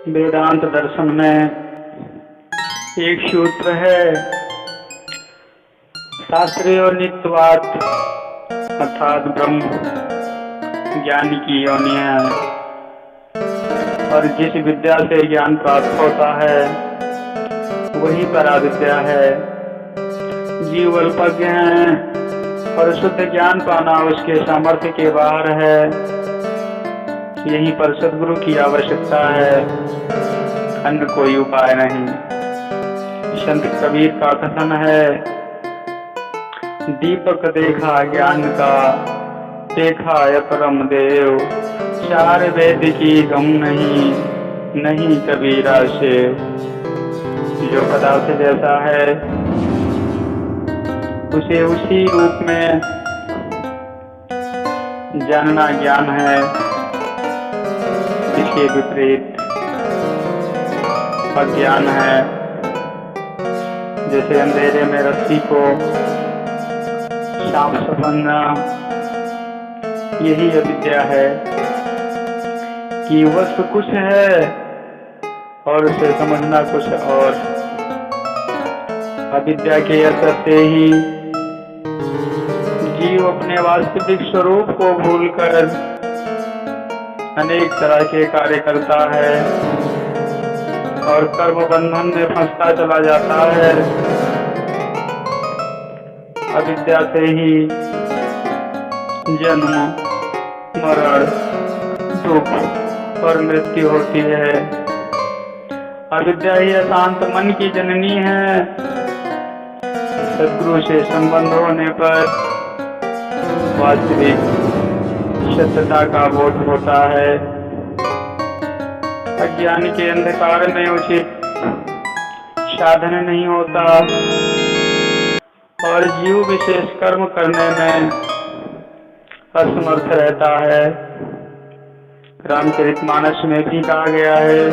वेदांत दर्शन में एक सूत्र है, शास्त्रीय नित्यवाद अर्थात ब्रह्म ज्ञान की योनि है और जिस विद्या से ज्ञान प्राप्त होता है वही पराविद्या है। जीव अल्पज्ञ हैं और शुद्ध ज्ञान पाना उसके सामर्थ्य के बाहर है। यहीं पर सद्गुरु की आवश्यकता है, अन्य कोई उपाय नहीं। संत कबीर का कथन है, दीपक देखा ज्ञान का, देखा परम देव, चार वेद की गम नहीं, नहीं कबीरा से। जो पदार्थ जैसा है उसे उसी रूप में जानना ज्ञान है, इसके विपरीत अज्ञान है। जैसे अंधेरे में रस्सी को सांप समझना, यही अविद्या है कि वस्तु कुछ है और उसे समझना कुछ और। अविद्या के असर से ही जीव अपने वास्तविक स्वरूप को भूलकर अनेक तरह के कार्य करता है और कर्म बंधन में फंसता चला जाता है। अविद्या से ही जन्म, मरण, दुख और मृत्यु होती है। अविद्या ही अशांत मन की जननी है। सद्गुरु से संबंध होने पर वास्तविक सत्यता का बोध होता है। अज्ञान के अंधकार में उचित साधन नहीं होता और जीव विशेष कर्म करने में असमर्थ रहता है। रामचरितमानस में भी कहा गया है,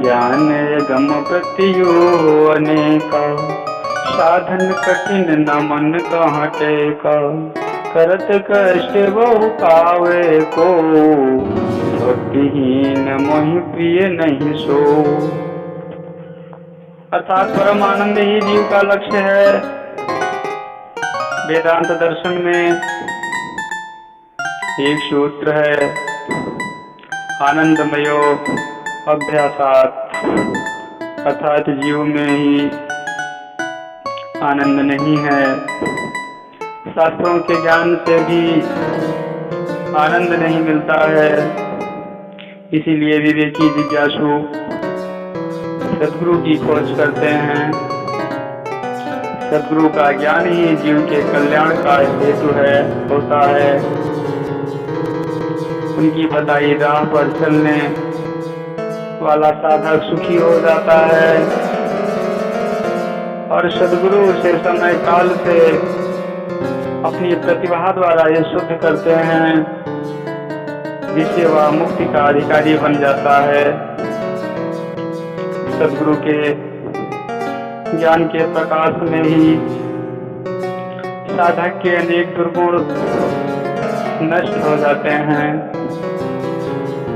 ज्ञान गम प्रत्ययो अनेका, साधन कठिन न मन कहाँ टेका, करत कष्ट बहु पावे को, भक्तिहीन मोहि प्रिय नहीं सो। अर्थात परम आनंद ही जीव का लक्ष्य है। वेदांत दर्शन में एक सूत्र है, आनंदमयो अभ्यासात, अर्थात जीव में ही आनंद नहीं है। शास्त्रों के ज्ञान से भी आनंद नहीं मिलता है। इसीलिए विवेकी जिज्ञासु सद्गुरु की खोज करते हैं। सद्गुरु का ज्ञान ही जीव के कल्याण का हेतु होता है। उनकी बताई राह पर चलने वाला साधक सुखी हो जाता है और सद्गुरु से समय काल से अपनी प्रतिभा द्वारा ये शुद्ध करते हैं, जिससे वह मुक्ति का अधिकारी बन जाता है। सद्गुरु के ज्ञान के प्रकाश में ही साधक के अनेक दुर्गुण नष्ट हो जाते हैं।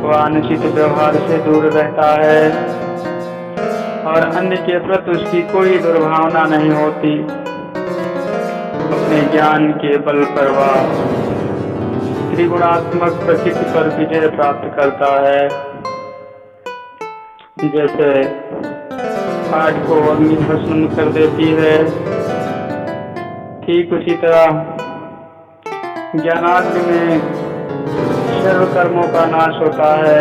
वह अनुचित व्यवहार से दूर रहता है और अन्य के प्रति उसकी कोई दुर्भावना नहीं होती। अपने ज्ञान के बल पर वह त्रिगुणात्मक प्रकृति पर विजय प्राप्त करता है। जैसे आग को अग्नि भस्म कर देती है, ठीक उसी तरह ज्ञानाग्नि में सर्व कर्मों का नाश होता है।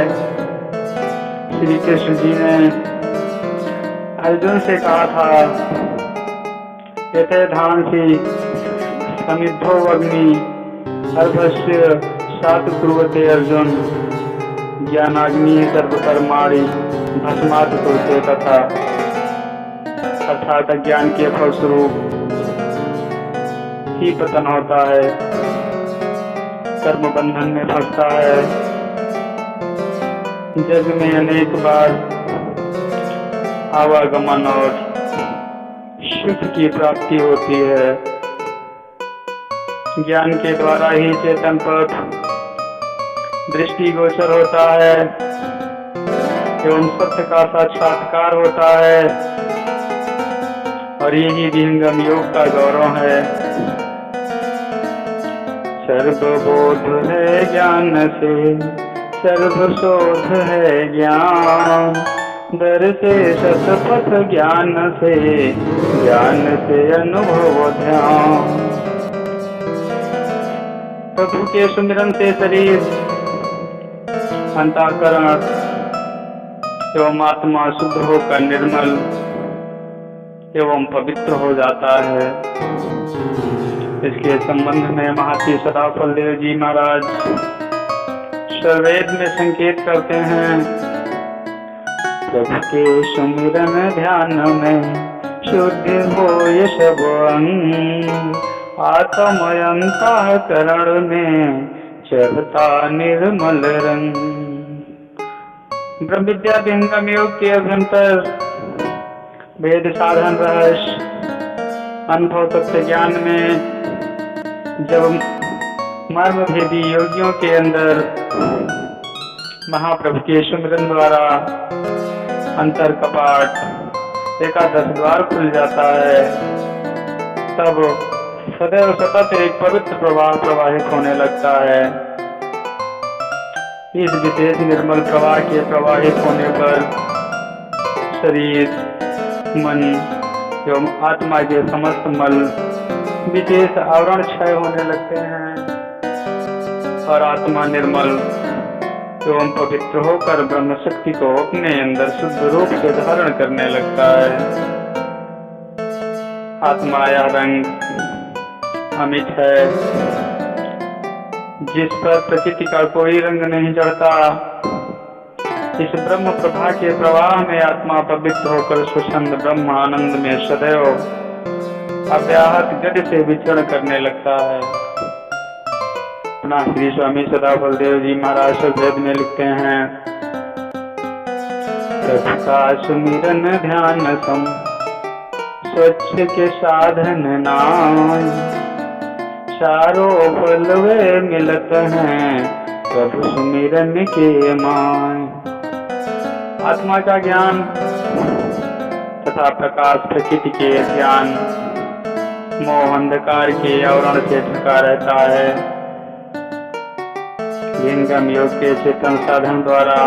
श्री कृष्ण जी ने अर्जुन से कहा था, यथे धांसी समिद्धो अग्नि अर्भस्य सात कुर्वते अर्जुन, ज्ञानाग्नि सर्वकर्माणि भस्मात् कुरुते तथा। अर्थात ज्ञान के फलस्वरूप ही पतन होता है, कर्म बंधन में फंसता है। जग में अनेक बार आवागमन और सुख की प्राप्ति होती है। ज्ञान के द्वारा ही चेतन पथ दृष्टिगोचर होता है एवं सत्य का साक्षात्कार होता है। और यही विहंगम योग का गौरव है। सर्वबोध है ज्ञान से, सर्वशोध है ज्ञान, दर से शतपथ ज्ञान से अनुभव ध्यान। प्रभु के सुमिरन से शरीर, अंतःकरण एवं आत्मा शुद्ध होकर निर्मल एवं पवित्र हो जाता है। इसके संबंध में महर्षि सदाफल देव जी महाराज सर्वेद में संकेत करते हैं। प्रभु के सुमिरन ध्यान में शुद्ध हो ये सब अंग, आत्मय अंतःकरण में चढ़ता निर्मल रंग। ब्रह्म विद्या विहंगम योग के अभ्यंतर वेद साधन रहस्य अनुभव तत्व ज्ञान में जब मर्म भेदी योगियों के अंदर महाप्रभु के सुमिरन द्वारा अंतर कपाट एकादश द्वार खुल जाता है, तब सदैव सतत एक पवित्र प्रवाह प्रवाहित होने लगता है। इस विशेष निर्मल प्रवाह के प्रवाहित होने पर शरीर, मन एवं आत्मा के समस्त मल विशेष आवरण क्षय होने लगते हैं और आत्मा निर्मल एवं पवित्र होकर ब्रह्म शक्ति को अपने अंदर शुद्ध रूप से धारण करने लगता है। आत्मा यह रंग अमित है, जिस पर प्रकृति का कोई रंग नहीं चढ़ता। इस ब्रह्म प्रभा के प्रवाह में आत्मा पवित्र होकर स्वच्छंद ब्रह्म आनंद में सदैव अव्याहत गति से विचरण करने लगता है। अपना श्री स्वामी सदाफल देव जी महाराज वेद में लिखते हैं, प्रभु का सुमिरन ध्यान सम स्वच्छ के साधन नाम, चारों फल वे मिलत हैं प्रभु सुमिरन के मान। आत्मा का ज्ञान तथा प्रकाश प्रकृति के ज्ञान मोह अंधकार के आवरण से ढका रहता है। विहंगम योग के चेतन साधन द्वारा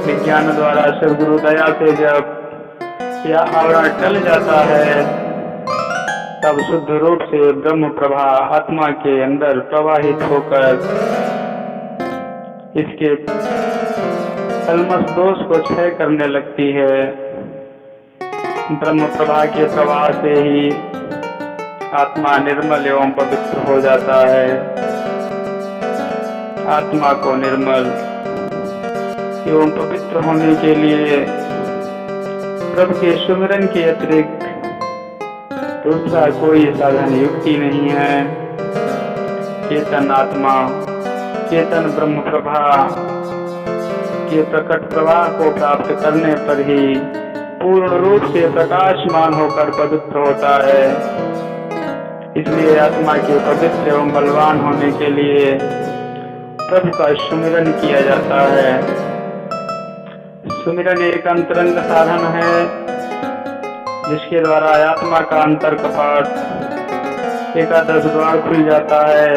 विज्ञान द्वारा सद्गुरु दया से जब यह आवरण टल जाता है, तब शुद्ध रूप से ब्रह्म प्रभा आत्मा के अंदर प्रवाहित होकर इसके कल्मश दोष को क्षय करने लगती है। ब्रह्म प्रभा के प्रवाह से ही आत्मा निर्मल एवं पवित्र हो जाता है। आत्मा को निर्मल एवं पवित्र होने के लिए प्रभु के सुमिरन के अतिरिक्त दूसरा कोई साधन युक्ति नहीं है। चेतन आत्मा, चेतन ब्रह्म प्रभा के प्रकट प्रवाह को प्राप्त करने पर ही पूर्ण रूप से प्रकाशमान होकर पवित्र होता है। इसलिए आत्मा के पवित्र एवं बलवान होने के लिए प्रभु का सुमिरन किया जाता है। सुमिरन एक अंतरंग साधन है, जिसके द्वारा आत्मा का अंतर कपाट एकादश द्वार खुल जाता है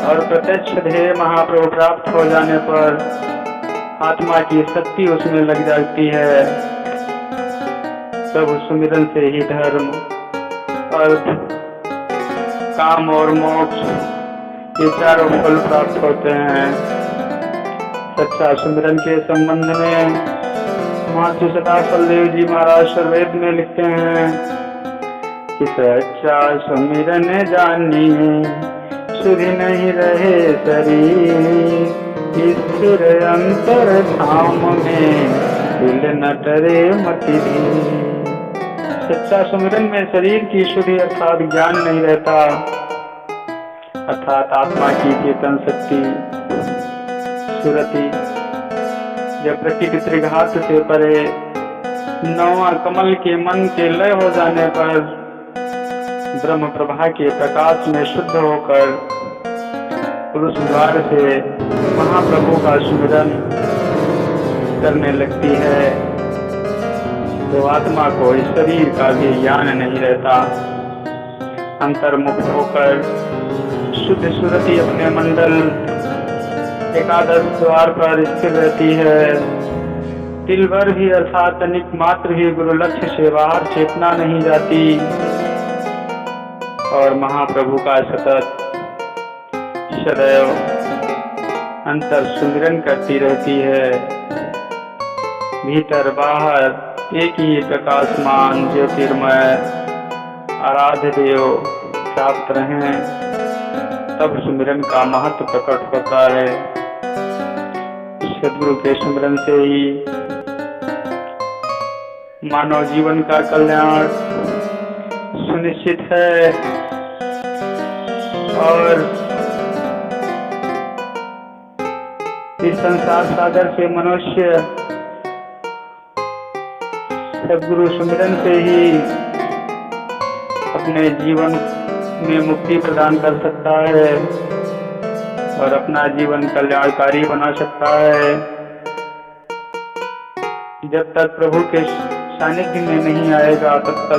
और प्रत्यक्ष ध्येय महाप्रभु प्राप्त हो जाने पर आत्मा की शक्ति उसमें लग जाती है। तब सुमिरन से ही धर्म, अर्थ, काम और मोक्ष ये चारों फल प्राप्त होते हैं। सच्चा सुमिरन के संबंध में महर्षि सदाफल देव जी महाराज सर्वेद में लिखते हैं कि सच्चा सुमिरन जानिए सुधि नहीं रहे शरीर, स्थिर अंतर धाम में दिल न डरे मति भी। सच्चा सुमिरन में शरीर की शुद्धि अर्थात ज्ञान नहीं रहता, अर्थात आत्मा की चेतन शक्ति सुरति जब प्रकृति त्रिघात से परे नौवां कमल के मन के लय हो जाने पर ब्रह्म प्रभा के प्रकाश में शुद्ध होकर पुरुष द्वार से महाप्रभु का सुमिरन करने लगती है तो आत्मा को इस शरीर का भी ज्ञान नहीं रहता। अंतर्मुख होकर शुद्ध सुरति अपने मंडल एकादश द्वार पर स्थिर रहती है। तिल भर भी अर्थात तनिक मात्र भी गुरु लक्ष्य से बाहर चेतना नहीं जाती और महाप्रभु का सतत सदैव अंतर सुमिरन करती रहती है। भीतर बाहर एक ही प्रकाशमान ज्योतिर्मय आराध्य देव प्राप्त रहें, तब सुमिरन का महत्व प्रकट होता है। सद्गुरु के सुमिरन से ही मानव जीवन का कल्याण सुनिश्चित है और इस संसार सागर से मनुष्य सद्गुरु सुमिरन से ही अपने जीवन में मुक्ति प्रदान कर सकता है और अपना जीवन कल्याणकारी बना सकता है। जब तक प्रभु के सानिध्य में नहीं आएगा तब तक